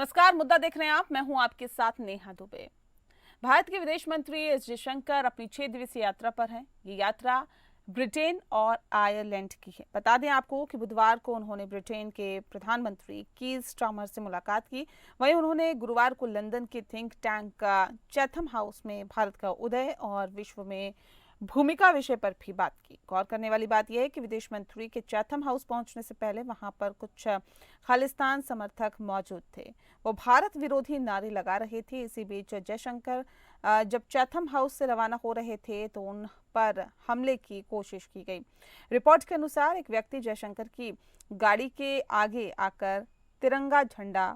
नमस्कार, मुद्दा देख रहे हैं आप। मैं हूं आपके साथ नेहा दुबे। भारत के विदेश मंत्री एस जयशंकर अपनी 6 दिवसीय यात्रा पर हैं। ये यात्रा ब्रिटेन और आयरलैंड की है। बता दें आपको कि बुधवार को उन्होंने ब्रिटेन के प्रधानमंत्री कीर स्टारमर से मुलाकात की। वहीं उन्होंने गुरुवार को लंदन के थिंक टैंक चैथम हाउस में भारत का उदय और विश्व में भूमिका विषय पर भी बात की। गौर करने वाली बात यह है कि विदेश मंत्री के चैथम हाउस पहुंचने से पहले वहां पर कुछ खालिस्तान समर्थक मौजूद थे। वो भारत विरोधी नारे लगा रहे थे। इसी बीच जयशंकर जब चैथम हाउस से रवाना हो रहे थे तो उन पर हमले की कोशिश की गई। रिपोर्ट के अनुसार एक व्यक्ति जयशंकर की गाड़ी के आगे आकर तिरंगा झंडा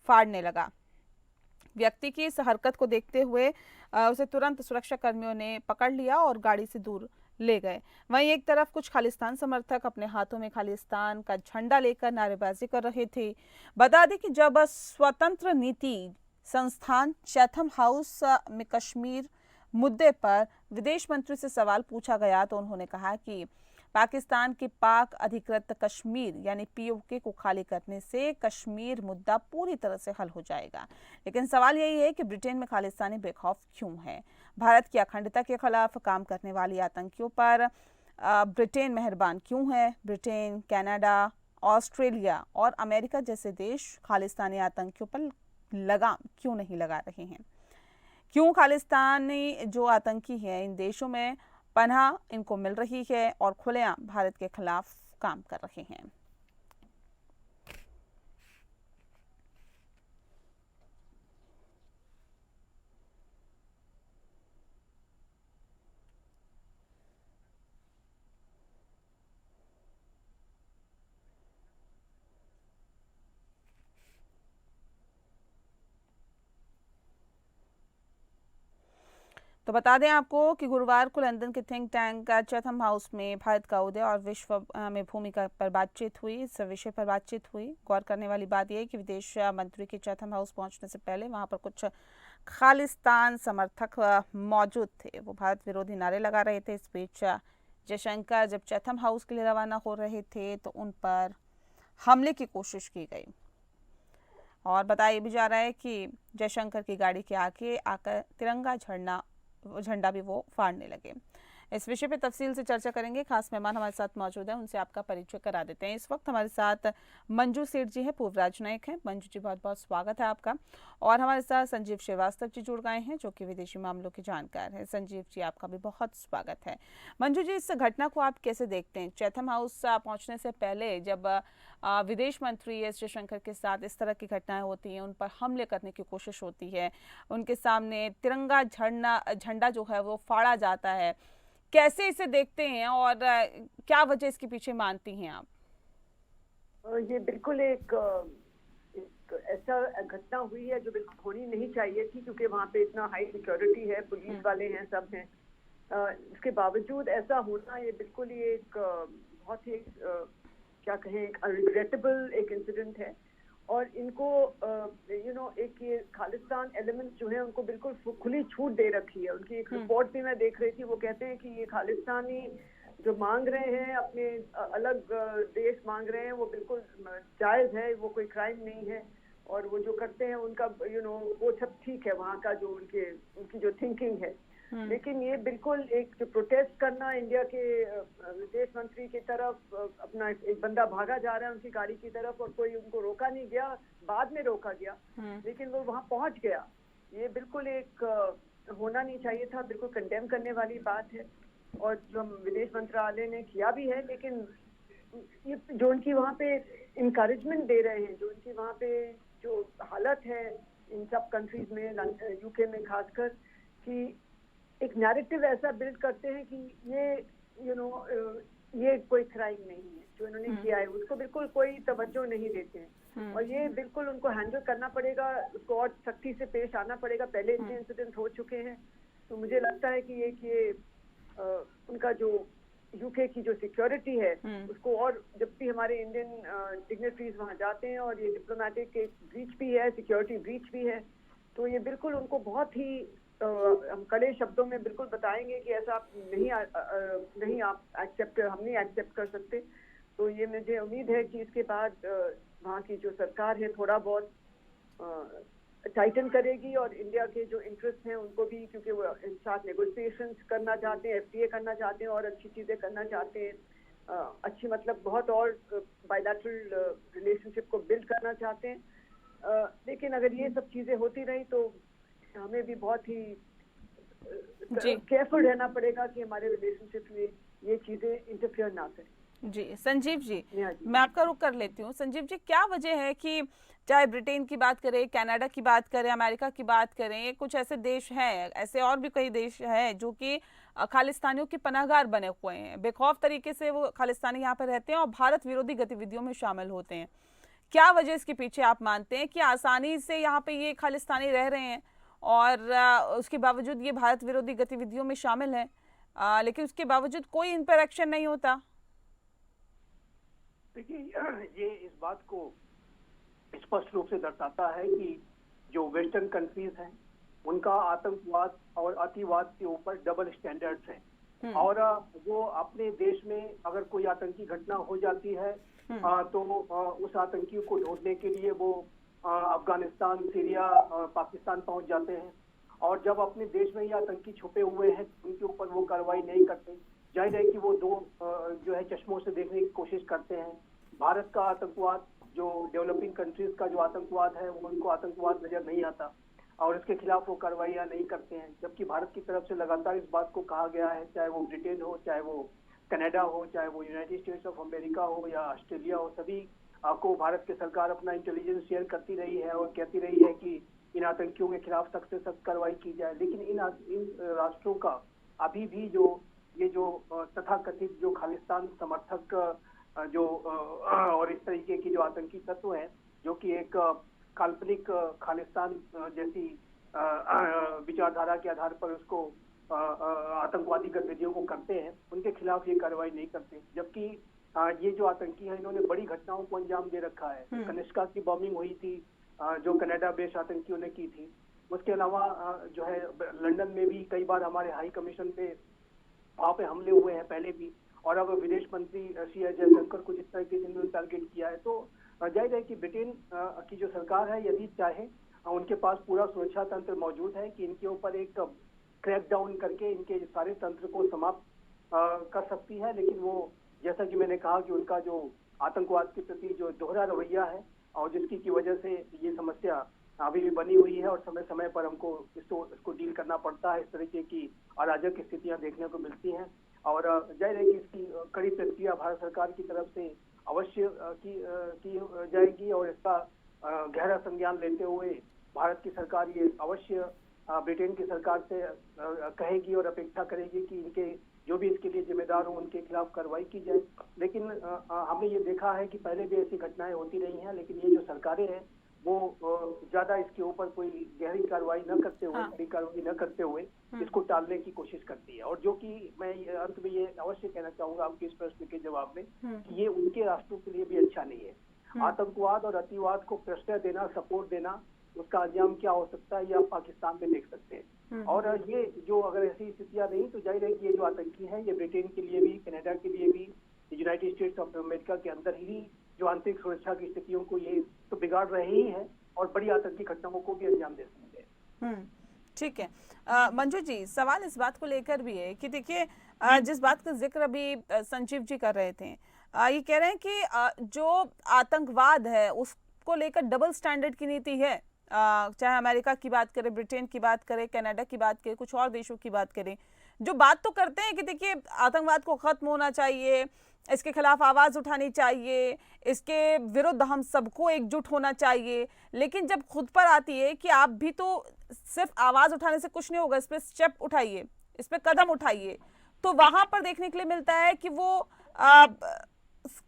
फाड़ने लगा। व्यक्ति की इस हरकत को देखते हुए उसे तुरंत सुरक्षा कर्मियों ने पकड़ लिया और गाड़ी से दूर ले गए। वहीं एक तरफ कुछ खालिस्तान समर्थक अपने हाथों में खालिस्तान का झंडा लेकर नारेबाजी कर रहे थे। बता दें कि जब स्वतंत्र नीति संस्थान चैथम हाउस में कश्मीर मुद्दे पर विदेश मंत्री से सवाल पूछा गया तो उन्होंने कहा कि पाकिस्तान के पाक अधिकृत कश्मीर यानी पीओके को खाली करने से कश्मीर मुद्दा पूरी तरह से हल हो जाएगा। लेकिन सवाल यही है कि ब्रिटेन में खालिस्तानी बेखौफ क्यों है? भारत की अखंडता के खिलाफ काम करने वाली आतंकियों पर ब्रिटेन मेहरबान क्यों है? ब्रिटेन, कनाडा, ऑस्ट्रेलिया और अमेरिका जैसे देश खालिस्तानी आतंकियों पर लगाम क्यों नहीं लगा रहे हैं? क्यों खालिस्तानी जो आतंकी हैं इन देशों में पनाह इनको मिल रही है और खुलेआम भारत के खिलाफ काम कर रहे हैं? तो बता दें आपको कि गुरुवार को लंदन के थिंक टैंक चैथम हाउस में भारत का उदय और विश्व में भूमिका पर बातचीत हुई। इस विषय पर बातचीत हुई। गौर करने वाली बात यह है कि विदेश मंत्री के चैथम हाउस पहुंचने से पहले वहां पर कुछ खालिस्तान समर्थक मौजूद थे। वो भारत विरोधी नारे लगा रहे थे। इस बीच जयशंकर जब चैथम हाउस के लिए रवाना हो रहे थे तो उन पर हमले की कोशिश की गई और बताया भी जा रहा है कि जयशंकर की गाड़ी के आगे आकर तिरंगा झंडा भी वो फाड़ने लगे। इस विषय पे तफसील से चर्चा करेंगे। खास मेहमान हमारे साथ मौजूद हैं, उनसे आपका परिचय करा देते हैं। इस वक्त हमारे साथ मंजू सेठ जी हैं, पूर्व राजनयिक हैं। मंजू जी, बहुत बहुत स्वागत है आपका। और हमारे साथ संजीव श्रीवास्तव जी जुड़ गए हैं, जो कि विदेशी मामलों के जानकार हैं। संजीव जी, आपका भी बहुत स्वागत है। मंजू जी, इस घटना को आप कैसे देखते हैं? चैथम हाउस पहुंचने से पहले जब विदेश मंत्री एस जयशंकर के साथ इस तरह की घटनाएं होती हैं, उन पर हमले करने की कोशिश होती है, उनके सामने तिरंगा झंडा जो है वो फाड़ा जाता है, कैसे इसे देखते हैं और क्या वजह इसके पीछे मानती हैं आप? ये बिल्कुल एक ऐसा घटना हुई है जो बिल्कुल होनी नहीं चाहिए थी, क्योंकि वहाँ पे इतना हाई सिक्योरिटी है, पुलिस वाले हैं, सब हैं। इसके बावजूद ऐसा होना ये बिल्कुल ही एक बहुत ही क्या कहें, एक रिग्रेटेबल एक इंसिडेंट है। और इनको एक ये खालिस्तान एलिमेंट्स जो है उनको बिल्कुल खुली छूट दे रखी है। उनकी एक रिपोर्ट भी मैं देख रही थी, वो कहते हैं कि ये खालिस्तानी जो मांग रहे हैं, अपने अलग देश मांग रहे हैं, वो बिल्कुल जायज है, वो कोई क्राइम नहीं है। और वो जो करते हैं उनका वो सब ठीक है, वहाँ का जो उनकी जो थिंकिंग है। लेकिन ये बिल्कुल एक जो प्रोटेस्ट करना, इंडिया के विदेश मंत्री की तरफ अपना एक बंदा भागा जा रहा है उनकी गाड़ी की तरफ और कोई उनको रोका नहीं गया, बाद में रोका गया, लेकिन वो वहाँ पहुंच गया, ये बिल्कुल एक होना नहीं चाहिए था। बिल्कुल कंडेम करने वाली बात है और जो विदेश मंत्रालय ने किया भी है। लेकिन ये जो उनकी वहाँ पे इनकरेजमेंट दे रहे हैं, जो उनकी वहाँ पे जो हालत है इन सब कंट्रीज में, यूके में खासकर, कि एक नैरेटिव ऐसा बिल्ड करते हैं कि ये कोई क्राइम नहीं है जो इन्होंने किया है, उसको बिल्कुल कोई तवज्जो नहीं देते हैं। और ये बिल्कुल उनको हैंडल करना पड़ेगा, उसको और सख्ती से पेश आना पड़ेगा। पहले इतने इंसिडेंट हो चुके हैं, तो मुझे लगता है कि ये उनका जो यूके की जो सिक्योरिटी है उसको, और जब भी हमारे इंडियन डिग्नेटरीज वहाँ जाते हैं और ये डिप्लोमेटिक एक ब्रीच भी है, सिक्योरिटी ब्रीच भी है, तो ये बिल्कुल उनको बहुत ही हम कड़े शब्दों में बिल्कुल बताएंगे कि ऐसा आप हम नहीं एक्सेप्ट कर सकते। तो ये मुझे उम्मीद है कि इसके बाद वहाँ की जो सरकार है थोड़ा बहुत टाइटन करेगी, और इंडिया के जो इंटरेस्ट हैं उनको भी, क्योंकि वो इन साथ नेगोशिएशंस करना चाहते हैं, एफटीए करना चाहते हैं और अच्छी चीज़ें करना चाहते हैं, अच्छी मतलब बहुत और बायलैटरल रिलेशनशिप को बिल्ड करना चाहते हैं। लेकिन अगर ये सब चीज़ें होती रही तो हमें भी बहुत ही केयरफुल रहना पड़ेगा कि हमारे रिलेशनशिप में ये चीज़ें इंटरफेयर ना करें। जी संजीव जी, जी। मैं आपका रुख कर लेती हूँ। संजीव जी, क्या वजह है कि चाहे ब्रिटेन की बात करें, कनाडा की बात करें, अमेरिका की बात करें, कुछ ऐसे देश हैं, ऐसे और भी कई देश हैं जो कि खालिस्तानियों के पनाहगार बने हुए हैं, बेखौफ तरीके से वो खालिस्तानी यहाँ पर रहते हैं और भारत विरोधी गतिविधियों में शामिल होते हैं। क्या वजह इसके पीछे आप मानते हैं कि आसानी से यहाँ पे ये खालिस्तानी रह रहे हैं और उसके बावजूद ये भारत विरोधी गतिविधियों में शामिल हैं, लेकिन उसके बावजूद कोई इन पर एक्शन नहीं होता? देखिए, ये इस बात को स्पष्ट रूप से दर्शाता है कि जो वेस्टर्न कंट्रीज हैं उनका आतंकवाद और अतिवाद के ऊपर डबल स्टैंडर्ड्स हैं, और वो अपने देश में अगर कोई आतंकी घटना हो जाती है तो उस आतंकी को ढूंढने के लिए वो अफगानिस्तान, सीरिया, पाकिस्तान पहुंच जाते हैं, और जब अपने देश में ये आतंकी छुपे हुए हैं उनके ऊपर वो कार्रवाई नहीं करते। जाहिर है कि वो दो जो है चश्मों से देखने की कोशिश करते हैं। भारत का आतंकवाद, जो डेवलपिंग कंट्रीज का जो आतंकवाद है, वो उनको आतंकवाद नजर नहीं आता और इसके खिलाफ वो कार्रवाइयाँ नहीं करते हैं, जबकि भारत की तरफ से लगातार इस बात को कहा गया है, चाहे वो ब्रिटेन हो, चाहे वो कनाडा हो, चाहे वो यूनाइटेड स्टेट्स ऑफ अमेरिका हो या ऑस्ट्रेलिया हो, सभी को भारत की सरकार अपना इंटेलिजेंस शेयर करती रही है और कहती रही है कि इन आतंकियों के खिलाफ सख्त से सख्त कार्रवाई की जाए। लेकिन इन राष्ट्रों का अभी भी ये जो तथाकथित जो खालिस्तान समर्थक जो और इस तरीके की जो आतंकी तत्व हैं, जो कि एक काल्पनिक खालिस्तान जैसी विचारधारा के आधार पर उसको आतंकवादी गतिविधियों को करते हैं, उनके खिलाफ ये कार्रवाई नहीं करते। जबकि ये जो आतंकी हैं इन्होंने बड़ी घटनाओं को अंजाम दे रखा है। कनिष्का की बॉम्बिंग हुई थी जो कनाडा बेस्ड आतंकियों ने की थी। उसके अलावा जो है लंदन में भी कई बार हमारे हाई कमीशन पे वहाँ पे हमले हुए हैं पहले भी, और अब विदेश मंत्री सी एस जयशंकर को जिस तरीके से इन्होंने टारगेट किया है, तो जाहिर है कि ब्रिटेन की जो सरकार है यदि चाहे उनके पास पूरा सुरक्षा तंत्र मौजूद है कि इनके ऊपर एक क्रैकडाउन करके इनके सारे तंत्र को समाप्त कर सकती है। लेकिन वो, जैसा कि मैंने कहा कि उनका जो आतंकवाद के प्रति जो दोहरा रवैया है और जिसकी की वजह से ये समस्या अभी भी बनी हुई है और समय समय पर हमको इसको डील करना पड़ता है। इस तरीके की अराजक स्थितियां देखने को मिलती हैं और जाहिर है कि इसकी कड़ी प्रतिक्रिया भारत सरकार की तरफ से अवश्य की जाएगी और इसका गहरा संज्ञान लेते हुए भारत की सरकार ये अवश्य ब्रिटेन की सरकार से कहेगी और अपेक्षा करेगी कि इनके जो भी इसके लिए जिम्मेदार हो उनके खिलाफ कार्रवाई की जाए। लेकिन हमने ये देखा है कि पहले भी ऐसी घटनाएं होती रही हैं, लेकिन ये जो सरकारें हैं वो ज्यादा इसके ऊपर कोई गहरी कार्रवाई न करते हुए, बड़ी कार्रवाई न करते हुए इसको टालने की कोशिश करती है। और जो कि मैं अंत में ये अवश्य कहना चाहूंगा आपके इस प्रश्न के जवाब में कि ये उनके राष्ट्रों के लिए भी अच्छा नहीं है। आतंकवाद और अतिवाद को प्रश्रय देना, सपोर्ट देना, उसका अंजाम क्या हो सकता है ये आप पाकिस्तान में देख सकते हैं। और ये जो अगर ऐसी स्थितियां नहीं तो जाहिर है कि ये जो आतंकी है ये ब्रिटेन के लिए भी, कनाडा के लिए भी, यूनाइटेड स्टेट्स ऑफ अमेरिका के अंदर ही जो आंतरिक सुरक्षा की स्थितियों को ये तो बिगाड़ रहे ही हैं और बड़ी आतंकी घटनाओं को भी अंजाम दे सकते हैं। ठीक है। मंजू जी, सवाल इस बात को लेकर भी है कि देखिए जिस बात का जिक्र अभी संजीव जी कर रहे थे, ये कह रहे हैं कि जो आतंकवाद है उसको लेकर डबल स्टैंडर्ड की नीति है, चाहे अमेरिका की बात करें, ब्रिटेन की बात करें, कनाडा की बात करें, कुछ और देशों की बात करें, जो बात तो करते हैं कि देखिए आतंकवाद को खत्म होना चाहिए, इसके खिलाफ आवाज उठानी चाहिए, इसके विरुद्ध हम सबको एकजुट होना चाहिए, लेकिन जब खुद पर आती है कि आप भी तो सिर्फ आवाज उठाने से कुछ नहीं होगा, इस पर स्टेप उठाइए, इस पर कदम उठाइए, तो वहां पर देखने के लिए मिलता है कि वो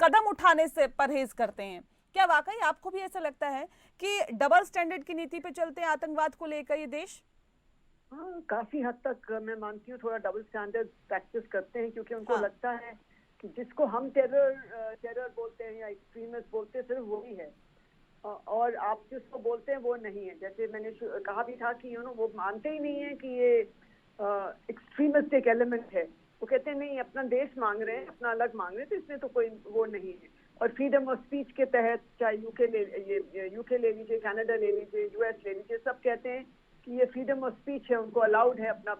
कदम उठाने से परहेज करते हैं। क्या वाकई आपको भी ऐसा लगता है कि डबल स्टैंडर्ड की नीति पे चलते हैं आतंकवाद को लेकर ये देश? हाँ, काफी हद तक मैं मानती हूँ थोड़ा डबल स्टैंडर्ड प्रैक्टिस करते हैं, क्योंकि उनको लगता है कि जिसको हम टेरर बोलते हैं या एक्सट्रीमिस्ट बोलते हैं सिर्फ वही है और आप जिसको बोलते हैं वो नहीं है। जैसे मैंने कहा भी था कि वो मानते ही नहीं है कि ये एक्सट्रीमिस्ट एक एलिमेंट है। वो कहते हैं नहीं, अपना देश मांग रहे हैं, अपना अलग मांग रहे हैं, तो इसमें तो कोई वो नहीं है। और फ्रीडम ऑफ स्पीच के तहत, चाहे यूके ले लीजिए, कनाडा ले लीजिए, यूएस ले लीजिए, सब कहते हैं कि ये फ्रीडम ऑफ स्पीच है, उनको अलाउड है अपना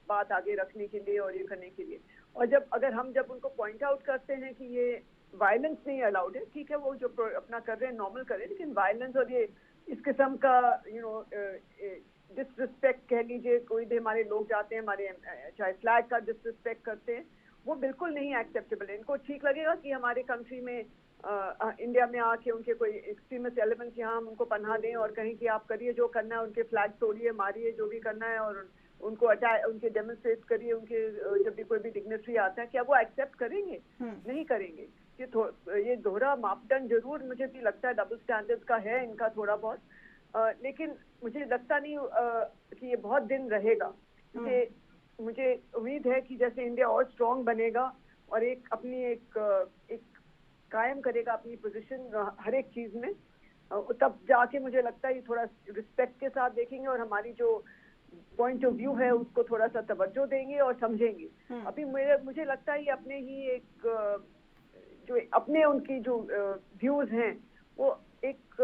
बात आगे रखने के लिए और ये करने के लिए। और जब उनको पॉइंट आउट करते हैं कि ये वायलेंस नहीं अलाउड है, ठीक है, वो जो अपना कर रहे हैं नॉर्मल कर रहे हैं, लेकिन वायलेंस और ये इस किस्म का डिसरिस्पेक्ट कह लीजिए, कोई भी हमारे लोग जाते हैं हमारे चाहे फ्लैग का डिसरिस्पेक्ट करते हैं, वो बिल्कुल नहीं एक्सेप्टेबल है। इनको ठीक लगेगा कि हमारे कंट्री में इंडिया में आके उनके कोई एक्सट्रीमिस्ट एलिमेंट्स यहाँ हम उनको पनाह दें और कहें कि आप करिए जो करना है, उनके फ्लैग तोड़िए, मारिए, जो भी करना है, और उनको उनके डेमोन्स्ट्रेट करिए, उनके जब भी कोई भी डिग्नेटरी आता है, क्या वो एक्सेप्ट करेंगे? नहीं करेंगे। ये दोहरा मापदंड जरूर मुझे भी लगता है डबल स्टैंडर्ड्स का है इनका थोड़ा बहुत, लेकिन मुझे लगता नहीं कि ये बहुत दिन रहेगा, क्योंकि मुझे उम्मीद है कि जैसे इंडिया और स्ट्रॉन्ग बनेगा और एक कायम करेगा अपनी पोजीशन हर एक चीज में, तब जाके मुझे लगता है ये थोड़ा रिस्पेक्ट के साथ देखेंगे और हमारी जो पॉइंट ऑफ व्यू है उसको थोड़ा सा तवज्जो देंगे और समझेंगे। अभी मुझे लगता है ये अपने ही जो अपने उनकी जो व्यूज हैं वो एक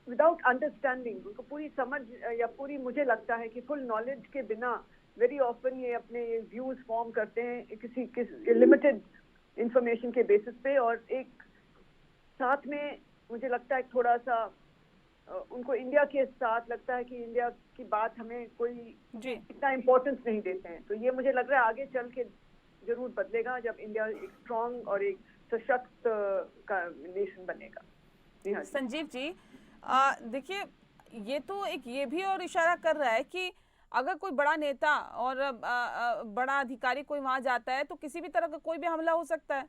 विदाउट अंडरस्टैंडिंग, उनको पूरी समझ या पूरी, मुझे लगता है कि फुल नॉलेज के बिना वेरी ऑफन ये अपने व्यूज फॉर्म करते हैं किसी लिमिटेड इंफॉर्मेशन के बेसिस पे, और एक साथ में मुझे लगता है थोड़ा सा उनको इंडिया के साथ लगता है कि इंडिया की बात हमें कोई इतना इम्पोर्टेंस नहीं देते हैं। तो ये मुझे लग रहा है आगे चल के जरूर बदलेगा जब इंडिया एक स्ट्रॉन्ग और एक सशक्त का नेशन बनेगा। संजीव जी, देखिए, ये तो एक ये भी और इशारा कर रहा है कि अगर कोई बड़ा नेता और बड़ा अधिकारी कोई वहां जाता है तो किसी भी तरह का कोई भी हमला हो सकता है।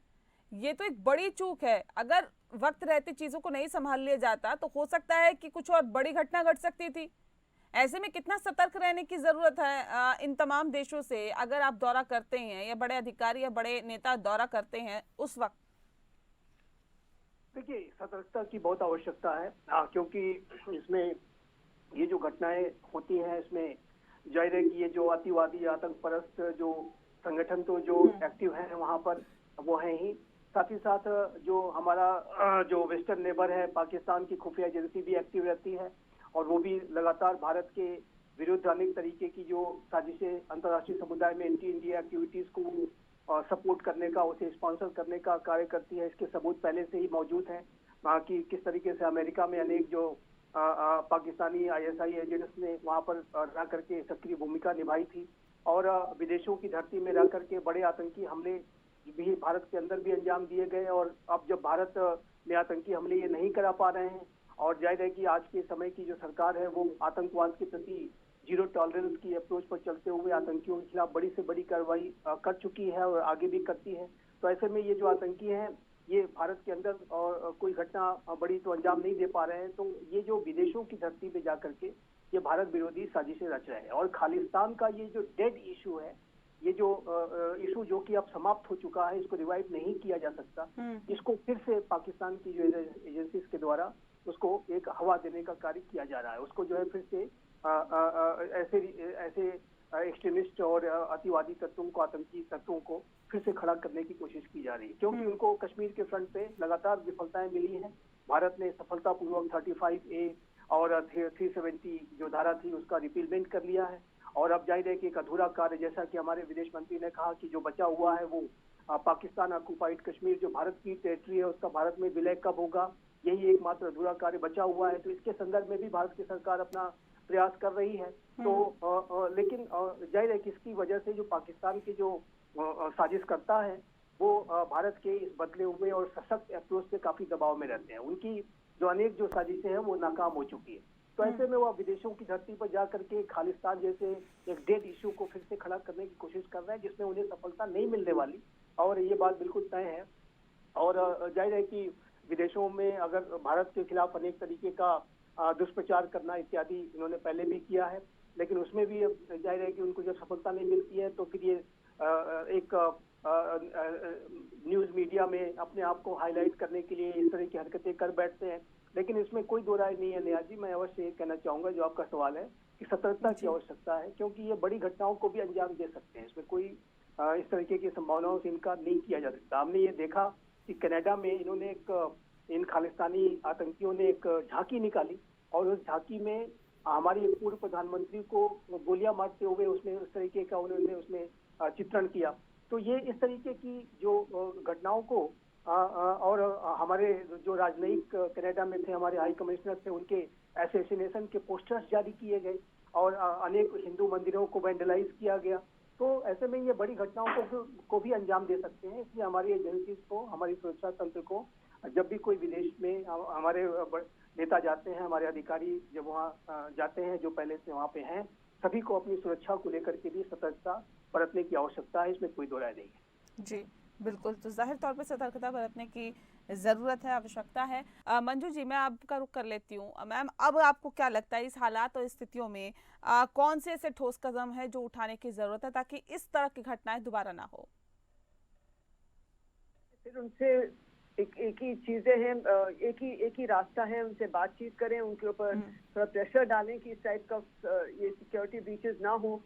ये तो एक बड़ी चूक है। अगर वक्त रहते चीजों को नहीं संभाल लिया जाता तो हो सकता है कि कुछ और बड़ी घटना घट सकती थी। ऐसे में कितना सतर्क रहने की जरूरत है इन तमाम देशों से अगर आप दौरा करते हैं या बड़े अधिकारी या बड़े नेता दौरा करते हैं उस वक्त? देखिए, सतर्कता की बहुत आवश्यकता है, क्योंकि इसमें ये जो घटनाएं होती हैं इसमें जाहिर है कि ये जो अतिवादी आतंक परस्त जो संगठन तो जो एक्टिव है वहां पर वो है ही, साथ ही साथ जो हमारा जो वेस्टर्न नेबर है पाकिस्तान की खुफिया एजेंसी भी एक्टिव रहती है और वो भी लगातार भारत के विरुद्ध अनेक तरीके की जो साजिशें अंतर्राष्ट्रीय समुदाय में एंटी इंडिया एक्टिविटीज को सपोर्ट करने का, उसे स्पॉन्सर करने का कार्य करती है। इसके सबूत पहले से ही मौजूद हैं कि किस तरीके से अमेरिका में अनेक जो पाकिस्तानी ISI एजेंट्स ने वहां पर रह करके सक्रिय भूमिका निभाई थी और विदेशों की धरती में रह करके बड़े आतंकी हमले भी भारत के अंदर भी अंजाम दिए गए। और अब जब भारत में आतंकी हमले ये नहीं करा पा रहे हैं और जाहिर है कि आज के समय की जो सरकार है वो आतंकवाद के प्रति जीरो टॉलरेंस की अप्रोच पर चलते हुए आतंकियों के खिलाफ बड़ी से बड़ी कार्रवाई कर चुकी है और आगे भी करती है। तो ऐसे में ये जो आतंकी हैं ये भारत के अंदर और कोई घटना बड़ी तो अंजाम नहीं दे पा रहे हैं। तो ये जो विदेशों की धरती पे जा करके ये भारत विरोधी साजिशें रच रहे हैं और खालिस्तान का ये जो डेड इशू है, ये जो इशू जो कि अब समाप्त हो चुका है, इसको रिवाइव नहीं किया जा सकता। इसको फिर से पाकिस्तान की जो एजेंसीज के द्वारा उसको एक हवा देने का कार्य किया जा रहा है। उसको जो है फिर से ऐसे एक्सट्रीमिस्ट और अतिवादी तत्वों को, आतंकी तत्वों को फिर से खड़ा करने की कोशिश की जा रही है, क्योंकि उनको कश्मीर के फ्रंट पे लगातार विफलताएं मिली हैं। भारत ने सफलतापूर्वक 35A और 370 जो धारा थी उसका रिपीलमेंट कर लिया है और अब जाहिर है कि एक अधूरा कार्य, जैसा कि हमारे विदेश मंत्री ने कहा कि जो बचा हुआ है वो पाकिस्तान ऑक्युपाइड कश्मीर जो भारत की टेरिटरी है उसका भारत में विलय कब होगा, यही एकमात्र अधूरा कार्य बचा हुआ है। तो इसके संदर्भ में भी भारत की सरकार अपना प्रयास कर रही है। तो लेकिन जाहिर है कि इसकी वजह से जो पाकिस्तान की जो साजिश करता है वो भारत के इस बदले हुए और सशक्त अप्रोच से काफी दबाव में रहते हैं। उनकी जो अनेक जो साजिशें हैं वो नाकाम हो चुकी है। तो ऐसे में वो विदेशों की धरती पर जा करके खालिस्तान जैसे एक डेड इशू को फिर से खड़ा करने की कोशिश कर रहे हैं, जिसमें उन्हें सफलता नहीं मिलने वाली और ये बात बिल्कुल तय है। और जाहिर है कि विदेशों में अगर भारत के खिलाफ अनेक तरीके का दुष्प्रचार करना इत्यादि इन्होंने पहले भी किया है, लेकिन उसमें भी जाहिर है कि उनको जब सफलता नहीं मिलती है तो फिर ये एक न्यूज मीडिया में अपने आप को हाईलाइट करने के लिए इस तरह की हरकतें कर बैठते हैं। लेकिन इसमें कोई दो राय नहीं है नेहा जी। मैं अवश्य ये कहना चाहूंगा, जो आपका सवाल है, कि सतर्कता की आवश्यकता है, क्योंकि ये बड़ी घटनाओं को भी अंजाम दे सकते हैं। इसमें कोई इस तरीके की संभावनाओं से इनकार नहीं किया जा सकता। हमने ये देखा कि कनाडा में इन्होंने इन खालिस्तानी आतंकियों ने एक झांकी निकाली और उस झांकी में हमारी एक पूर्व प्रधानमंत्री को गोलियां मारते हुए उसने उस तरीके का उन्होंने उसमें चित्रण किया। तो ये इस तरीके की जो घटनाओं को और हमारे जो राजनयिक कनाडा में थे, हमारे हाई कमिश्नर थे, उनके एसेसिनेशन के पोस्टर्स जारी किए गए और अनेक हिंदू मंदिरों को वेंडलाइज किया गया। तो ऐसे में ये बड़ी घटनाओं को भी अंजाम दे सकते हैं। इसलिए हमारी एजेंसीज को, हमारी सुरक्षा तंत्र को जब भी कोई विदेश में हमारे नेता जाते हैं, हमारे अधिकारी जब वहाँ जाते हैं, जो पहले से वहाँ पे हैं, सभी को अपनी सुरक्षा को लेकर के भी सतर्कता बरतने की आवश्यकता है, इसमें कोई दो राय नहीं है। जी बिल्कुल, तो जाहिर तौर पर सतर्कता बरतने की ज़रूरत है, आवश्यकता है। मंजू जी, मैं आपका रुख कर लेती हूँ। मैम, अब आपको क्या लगता है इस हालात और स्थितियों में कौन से ऐसे ठोस कदम है जो उठाने की ज़रूरत है ताकि इस तरह की घटनाएं दोबारा ना हो? फिर उनसे एक ही चीजें हैं, एक ही रास्ता है, उनसे बातचीत करें, उनके ऊपर थोड़ा प्रेशर डालें कि इस टाइप का ये सिक्योरिटी ब्रीचेस ना हो।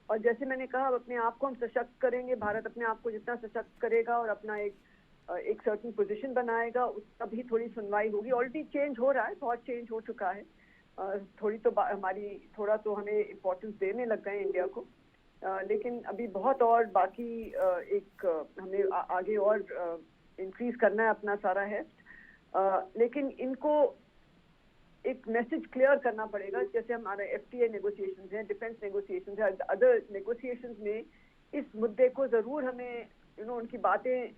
और जैसे मैंने कहा, अपने आप को हम सशक्त करेंगे, भारत अपने आप को जितना सशक्त करेगा और अपना एक सर्टेन पोजीशन बनाएगा, उसका भी थोड़ी सुनवाई होगी। ऑलरेडी चेंज हो रहा है, बहुत चेंज हो चुका है। थोड़ा तो हमें इम्पोर्टेंस देने लग गए इंडिया को, लेकिन अभी बहुत और बाकी हमें आगे और इंक्रीज करना है अपना सारा है। लेकिन इनको एक मैसेज क्लियर करना पड़ेगा, जैसे हमारे FTA नेगोशिएशंस हैं, डिफेंस नेगोशिएशंस हैं, अदर नेगोशिएशंस में इस मुद्दे को जरूर हमें उनकी बातें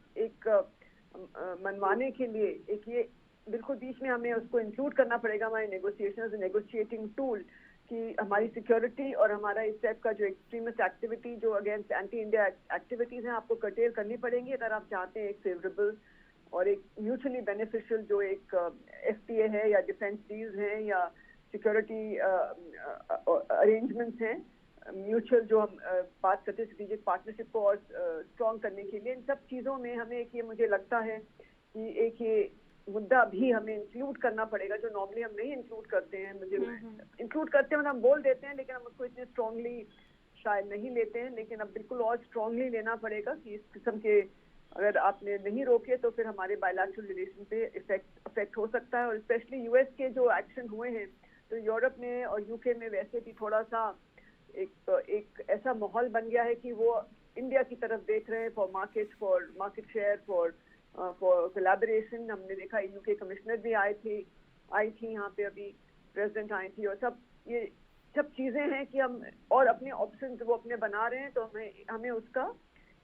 मनवाने के लिए ये बिल्कुल बीच में हमें उसको इंक्लूड करना पड़ेगा हमारे नेगोशिएशंस, नेगोशिएटिंग टूल, कि हमारी सिक्योरिटी और हमारा इस टाइप का जो एक्सट्रीमिस्ट एक्टिविटी, जो अगेंस्ट एंटी इंडिया एक्टिविटीज हैं, आपको कर्टेल करनी पड़ेंगी अगर आप चाहते हैं एक फेवरेबल और एक म्यूचुअली बेनिफिशियल जो एक FTA है या डिफेंस डील्स हैं या सिक्योरिटी अरेंजमेंट्स हैं, म्यूचुअल जो हम बात करते हैं स्ट्रेटेजिक पार्टनरशिप को और स्ट्रॉन्ग करने के लिए। इन सब चीज़ों में हमें ये मुझे लगता है कि ये मुद्दा भी हमें इंक्लूड करना पड़ेगा, जो नॉर्मली हम नहीं इंक्लूड करते हैं। इंक्लूड करते हैं, हम बोल देते हैं, लेकिन हम उसको इतने स्ट्रांगली शायद नहीं लेते हैं। लेकिन अब बिल्कुल और स्ट्रांगली लेना पड़ेगा कि इस किस्म के अगर आपने नहीं रोके तो फिर हमारे बायलैटरल रिलेशन पे इफेक्ट हो सकता है। और स्पेशली US के जो एक्शन हुए हैं, तो यूरोप में और UK में वैसे भी थोड़ा सा एक ऐसा माहौल बन गया है कि वो इंडिया की तरफ देख रहे हैं for market share, for collaboration. हमने देखा UK कमिश्नर भी आई थी यहाँ पे, अभी प्रेसिडेंट आई थी, और ये सब चीजें हैं कि हम और अपने ऑप्शंस वो अपने बना रहे हैं। तो हमें उसका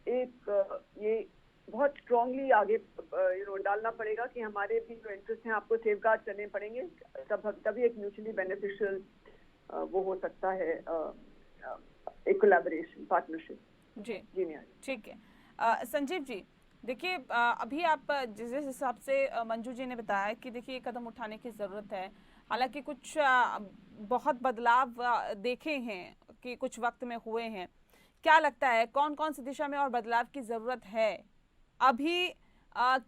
ये बहुत स्ट्रांगली आगे डालना पड़ेगा कि हमारे भी जो इंटरेस्ट हैं आपको सेफगार्ड करने पड़ेंगे, तभी एक म्यूचुअली बेनिफिशियल वो हो सकता है, एक कोलैबोरेशन, पार्टनरशिप। जी नहीं, ठीक है। संजीव जी, देखिए, अभी आप जिस हिसाब से मंजू जी ने बताया कि देखिए कदम उठाने की ज़रूरत है, हालांकि कुछ बहुत बदलाव देखे हैं कि कुछ वक्त में हुए हैं। क्या लगता है कौन कौन सी दिशा में और बदलाव की ज़रूरत है अभी?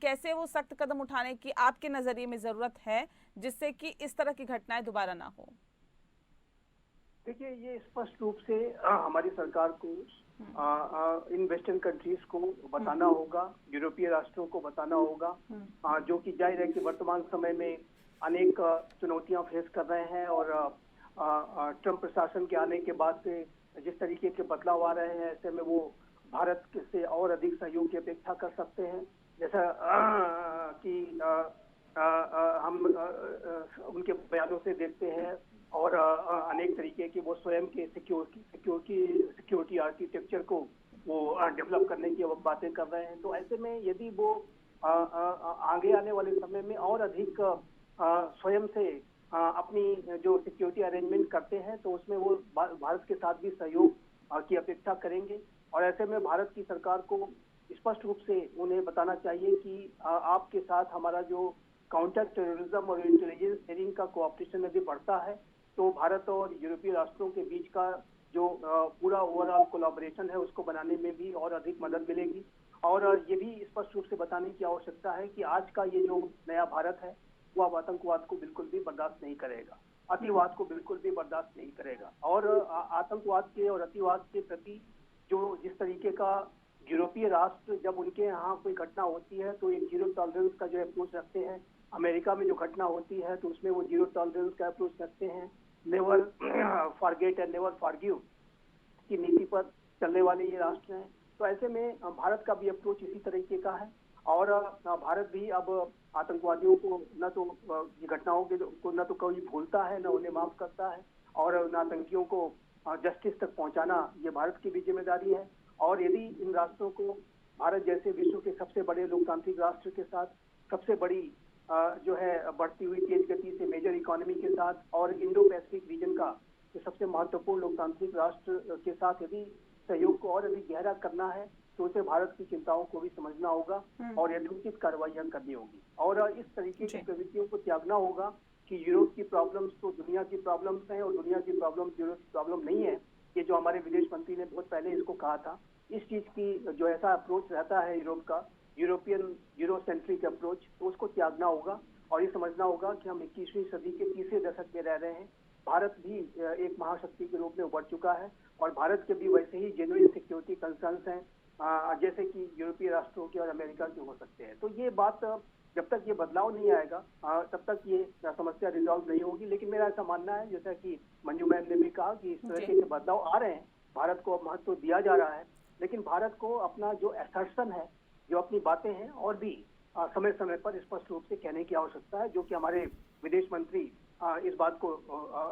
कैसे वो सख्त कदम उठाने की आपके नज़रिए में ज़रूरत है जिससे कि इस तरह की घटनाएं दोबारा ना हो? देखिए, ये स्पष्ट रूप से हमारी सरकार को इन वेस्टर्न कंट्रीज को बताना होगा, यूरोपीय राष्ट्रों को बताना होगा, जो कि जाहिर है कि वर्तमान समय में अनेक चुनौतियां फेस कर रहे हैं। और ट्रंप प्रशासन के आने के बाद से जिस तरीके के बदलाव आ रहे हैं, ऐसे में वो भारत से और अधिक सहयोग की अपेक्षा कर सकते हैं। जैसा कि हम उनके बयानों से देखते हैं और अनेक तरीके की वो स्वयं के सिक्योरिटी आर्किटेक्चर को वो डेवलप करने की बातें कर रहे हैं। तो ऐसे में यदि वो आगे आने वाले समय में और अधिक स्वयं से अपनी जो सिक्योरिटी अरेंजमेंट करते हैं, तो उसमें वो भारत के साथ भी सहयोग की अपेक्षा करेंगे। और ऐसे में भारत की सरकार को स्पष्ट रूप से उन्हें बताना चाहिए कि आपके साथ हमारा जो काउंटर टेररिज्म और इंटेलिजेंस शेयरिंग का कोऑपरेशन यदि बढ़ता है, तो भारत और यूरोपीय राष्ट्रों के बीच का जो पूरा ओवरऑल कोलैबोरेशन है उसको बनाने में भी और अधिक मदद मिलेगी। और ये भी स्पष्ट रूप से बताने की आवश्यकता है कि आज का ये जो नया भारत है वो अब आतंकवाद को बिल्कुल भी बर्दाश्त नहीं करेगा, अतिवाद को बिल्कुल भी बर्दाश्त नहीं करेगा। और आतंकवाद के और अतिवाद के प्रति जो जिस तरीके का यूरोपीय राष्ट्र जब उनके यहाँ कोई घटना होती है तो एक जीरो टॉलरेंस का जो अप्रोच रखते हैं। अमेरिका में जो घटना होती है तो उसमें वो जीरो टॉलरेंस का अप्रोच रखते हैं। Never forget and never forgive की नीति पर चलने वाले ये राष्ट्र हैं। तो ऐसे में भारत का भी अप्रोच इसी तरीके का है और भारत भी अब आतंकवादियों को न तो ये घटनाओं को न तो कोई भूलता है, न उन्हें माफ करता है और न आतंकियों को जस्टिस तक पहुंचाना ये भारत की भी जिम्मेदारी है। और यदि इन राष्ट्रों को भारत जैसे विश्व के सबसे बड़े लोकतांत्रिक राष्ट्र के साथ, सबसे बड़ी जो है बढ़ती हुई तेज गति से मेजर इकोनॉमी के साथ और इंडो पैसिफिक रीजन का जो सबसे महत्वपूर्ण लोकतांत्रिक राष्ट्र के साथ यदि सहयोग को और यदि गहरा करना है तो उसे भारत की चिंताओं को भी समझना होगा और यथोचित कार्रवाइयां करनी होगी और इस तरीके की प्रवृत्तियों को त्यागना होगा कि यूरोप की प्रॉब्लम्स तो दुनिया की प्रॉब्लम्स हैं और दुनिया की प्रॉब्लम्स यूरोप की प्रॉब्लम नहीं है। ये जो हमारे विदेश मंत्री ने बहुत पहले इसको कहा था। इस चीज की जो ऐसा अप्रोच रहता है यूरोप का, यूरोपियन यूरोसेंट्रिक अप्रोच, तो उसको त्यागना होगा और ये समझना होगा कि हम 21वीं सदी के तीसरे दशक में रह रहे हैं। भारत भी एक महाशक्ति के रूप में उभर चुका है और भारत के भी वैसे ही जेन्युइन सिक्योरिटी कंसर्न्स हैं जैसे कि यूरोपीय राष्ट्रों के और अमेरिका के हो सकते हैं। तो ये बात जब तक ये बदलाव नहीं आएगा तब तक ये समस्या रिजॉल्व नहीं होगी। लेकिन मेरा ऐसा मानना है, जैसा कि मंजू मैम ने भी कहा, कि इस तरह के बदलाव आ रहे हैं, भारत को अब महत्व दिया जा रहा है, लेकिन भारत को अपना जो असर्शन है, जो अपनी बातें हैं, और भी समय समय पर स्पष्ट रूप से कहने की आवश्यकता है, जो कि हमारे विदेश मंत्री इस बात को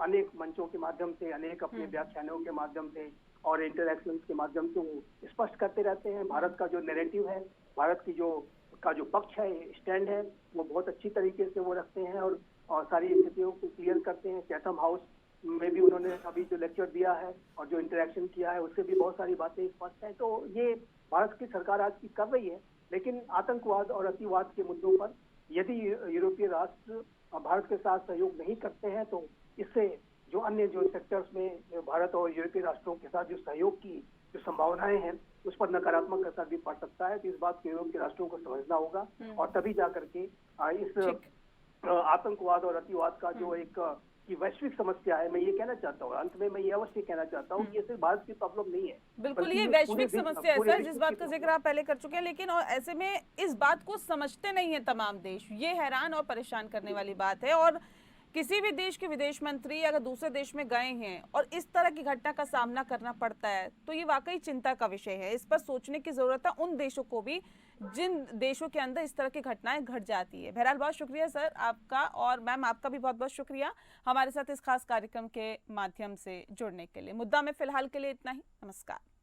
अनेक मंचों के माध्यम से, अनेक अपने व्याख्यानों के माध्यम से और इंटरैक्शंस के माध्यम से वो स्पष्ट करते रहते हैं। भारत का जो नैरेटिव है, भारत की जो पक्ष है, स्टैंड है, वो बहुत अच्छी तरीके से वो रखते हैं और सारी स्थितियों को क्लियर करते हैं। चैथम हाउस में भी उन्होंने अभी जो लेक्चर दिया है और जो इंटरैक्शन किया है उससे भी बहुत सारी बातें स्पष्ट हैं। तो ये भारत की सरकार आज की कर रही है, लेकिन आतंकवाद और अतिवाद के मुद्दों पर यदि यूरोपीय राष्ट्र भारत के साथ सहयोग नहीं करते हैं तो इससे जो अन्य जो सेक्टर्स में भारत और यूरोपीय राष्ट्रों के साथ जो सहयोग की जो संभावनाएं हैं उस पर नकारात्मक असर भी पड़ सकता है। तो इस बात को यूरोप के राष्ट्रों को समझना होगा और तभी जाकर के इस आतंकवाद और अतिवाद का जो एक की वैश्विक समस्या है, मैं ये कहना चाहता हूँ, अंत में मैं ये अवश्य कहना चाहता हूँ कि ये सिर्फ भारत की प्रॉब्लम नहीं है, बिल्कुल ये वैश्विक समस्या है सर, जिस बात का जिक्र आप पहले कर चुके हैं। लेकिन और ऐसे में इस बात को समझते नहीं है तमाम देश, ये हैरान और परेशान करने वाली बात है। और किसी भी देश के विदेश मंत्री अगर दूसरे देश में गए हैं और इस तरह की घटना का सामना करना पड़ता है तो ये वाकई चिंता का विषय है। इस पर सोचने की जरूरत है उन देशों को भी जिन देशों के अंदर इस तरह की घटनाएं घट जाती है। बहरहाल बहुत शुक्रिया सर आपका, और मैम आपका भी बहुत बहुत शुक्रिया हमारे साथ इस खास कार्यक्रम के माध्यम से जुड़ने के लिए। मुद्दा में फिलहाल के लिए इतना ही। नमस्कार।